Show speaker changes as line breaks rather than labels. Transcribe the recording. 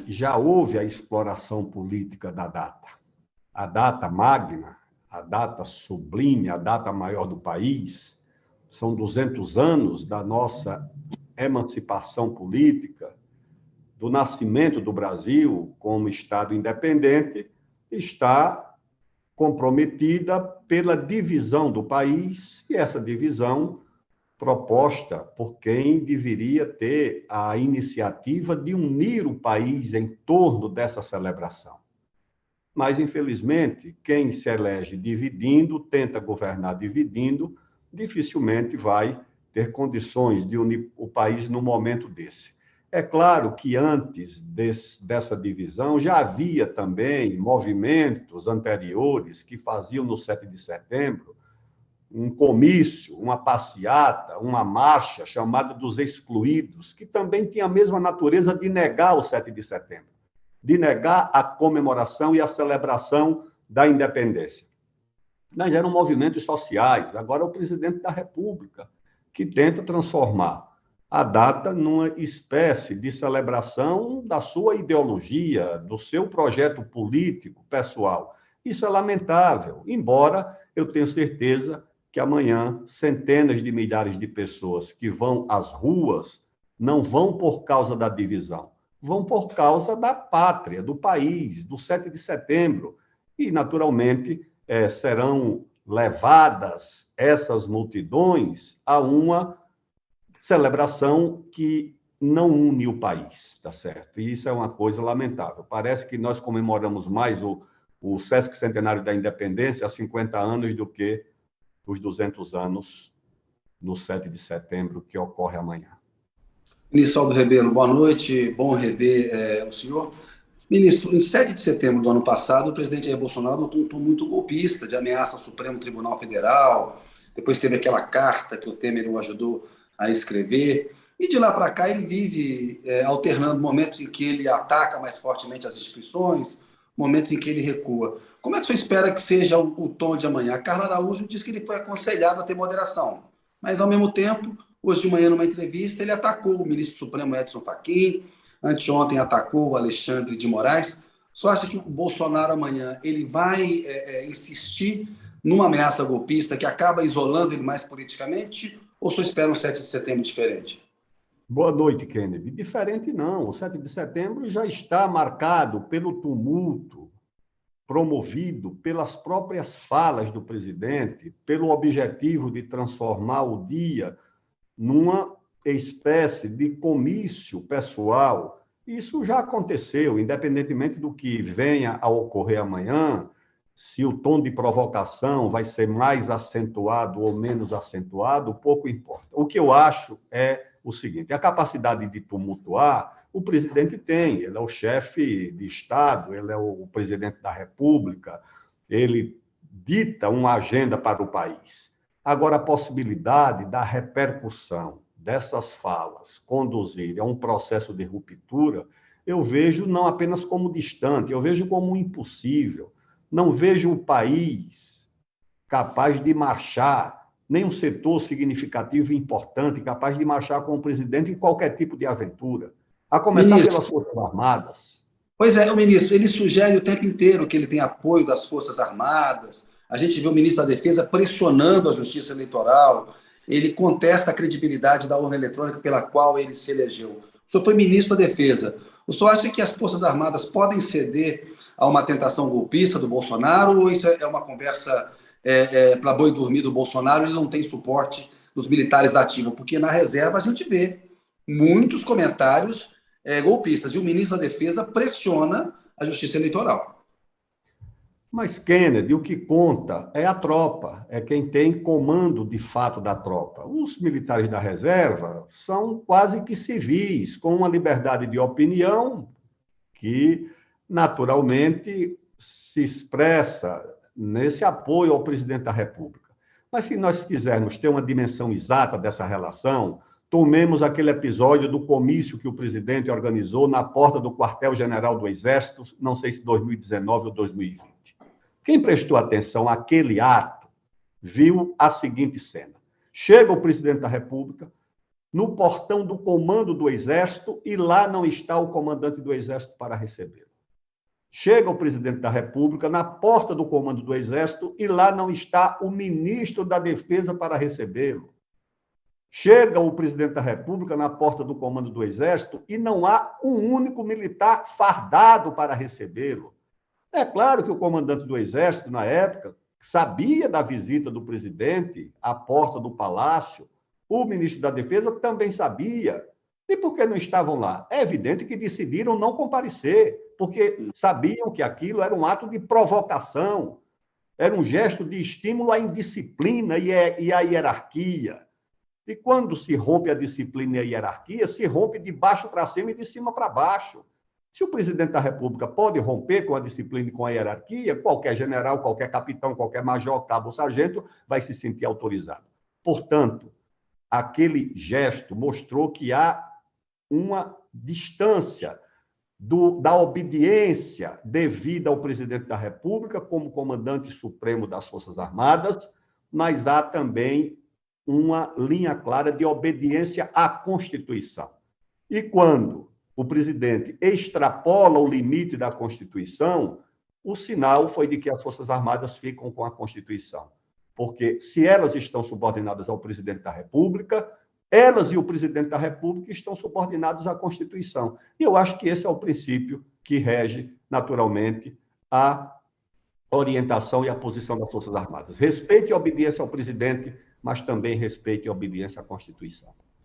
já houve a exploração política da data. A data magna, a data sublime, a data maior do país, são 200 anos da nossa emancipação política, do nascimento do Brasil como Estado independente, está comprometida pela divisão do país, e essa divisão proposta por quem deveria ter a iniciativa de unir o país em torno dessa celebração. Mas, infelizmente, quem se elege dividindo, tenta governar dividindo, dificilmente vai ter condições de unir o país num momento desse. É claro que antes dessa divisão já havia também movimentos anteriores que faziam no 7 de setembro um comício, uma passeata, uma marcha chamada dos excluídos, que também tinha a mesma natureza de negar o 7 de setembro, de negar a comemoração e a celebração da independência. Mas eram movimentos sociais. Agora é o presidente da República que tenta transformar a data numa espécie de celebração da sua ideologia, do seu projeto político pessoal. Isso é lamentável, embora eu tenha certeza que amanhã centenas de milhares de pessoas que vão às ruas não vão por causa da divisão, vão por causa da pátria, do país, do 7 de setembro. E, naturalmente, serão levadas essas multidões a uma celebração que não une o país, tá certo? E isso é uma coisa lamentável. Parece que nós comemoramos mais o Sesc Centenário da Independência há 50 anos do que os 200 anos no 7 de setembro, que ocorre amanhã.
Ministro Aldo Rebelo, boa noite, bom rever o senhor. Ministro, em 7 de setembro do ano passado, o presidente Jair Bolsonaro adotou um tom muito golpista, de ameaça ao Supremo Tribunal Federal, depois teve aquela carta que o Temer o ajudou a escrever, e de lá para cá ele vive alternando momentos em que ele ataca mais fortemente as instituições, momentos em que ele recua. Como é que o senhor espera que seja o tom de amanhã? A Carla Araújo disse que ele foi aconselhado a ter moderação, mas, ao mesmo tempo, hoje de manhã, numa entrevista, ele atacou o ministro Supremo Edson Fachin, anteontem atacou o Alexandre de Moraes. Só acha que o Bolsonaro amanhã ele vai insistir numa ameaça golpista que acaba isolando ele mais politicamente, ou só espera um 7 de setembro diferente?
Boa noite, Kennedy. Diferente não. O 7 de setembro já está marcado pelo tumulto promovido pelas próprias falas do presidente, pelo objetivo de transformar o dia numa espécie de comício pessoal. Isso já aconteceu, independentemente do que venha a ocorrer amanhã, se o tom de provocação vai ser mais acentuado ou menos acentuado, pouco importa. O que eu acho é o seguinte: a capacidade de tumultuar, o presidente tem, ele é o chefe de Estado, ele é o presidente da República, ele dita uma agenda para o país. Agora, a possibilidade da repercussão dessas falas conduzir a um processo de ruptura, eu vejo não apenas como distante, eu vejo como impossível. Não vejo o país capaz de marchar, nem um setor significativo e importante capaz de marchar com o presidente em qualquer tipo de aventura, a começar pelas Forças Armadas.
Pois é, o ministro, ele sugere o tempo inteiro que ele tem apoio das Forças Armadas. A gente vê o ministro da Defesa pressionando a Justiça Eleitoral. Ele contesta a credibilidade da urna eletrônica pela qual ele se elegeu. O senhor foi ministro da Defesa. O senhor acha que as Forças Armadas podem ceder a uma tentação golpista do Bolsonaro, ou isso é uma conversa para boi dormir do Bolsonaro, ele não tem suporte dos militares da ativa? Porque na reserva a gente vê muitos comentários golpistas, e o ministro da Defesa pressiona a Justiça Eleitoral.
Mas, Kennedy, o que conta é a tropa, é quem tem comando de fato da tropa. Os militares da reserva são quase que civis, com uma liberdade de opinião que, naturalmente, se expressa nesse apoio ao presidente da República. Mas, se nós quisermos ter uma dimensão exata dessa relação, tomemos aquele episódio do comício que o presidente organizou na porta do quartel-general do Exército, não sei se 2019 ou 2020. Quem prestou atenção àquele ato viu a seguinte cena. Chega o presidente da República, no portão do comando do Exército e lá não está o comandante do Exército para recebê-lo. Chega o presidente da República na porta do comando do Exército e lá não está o ministro da Defesa para recebê-lo. Chega o presidente da República na porta do comando do Exército e não há um único militar fardado para recebê-lo. É claro que o comandante do Exército, na época, sabia da visita do presidente à porta do palácio, o ministro da Defesa também sabia. E por que não estavam lá? É evidente que decidiram não comparecer, porque sabiam que aquilo era um ato de provocação, era um gesto de estímulo à indisciplina e à hierarquia. E quando se rompe a disciplina e a hierarquia, se rompe de baixo para cima e de cima para baixo. Se o presidente da República pode romper com a disciplina e com a hierarquia, qualquer general, qualquer capitão, qualquer major, cabo ou sargento vai se sentir autorizado. Portanto, aquele gesto mostrou que há uma distância da obediência devida ao presidente da República como comandante supremo das Forças Armadas, mas há também uma linha clara de obediência à Constituição. E quando o presidente extrapola o limite da Constituição, o sinal foi de que as Forças Armadas ficam com a Constituição. Porque se elas estão subordinadas ao presidente da República, elas e o presidente da República estão subordinados à Constituição. E eu acho que esse é o princípio que rege, naturalmente, a orientação e a posição das Forças Armadas. Respeite e obediência ao presidente, mas também respeite e obediência à Constituição.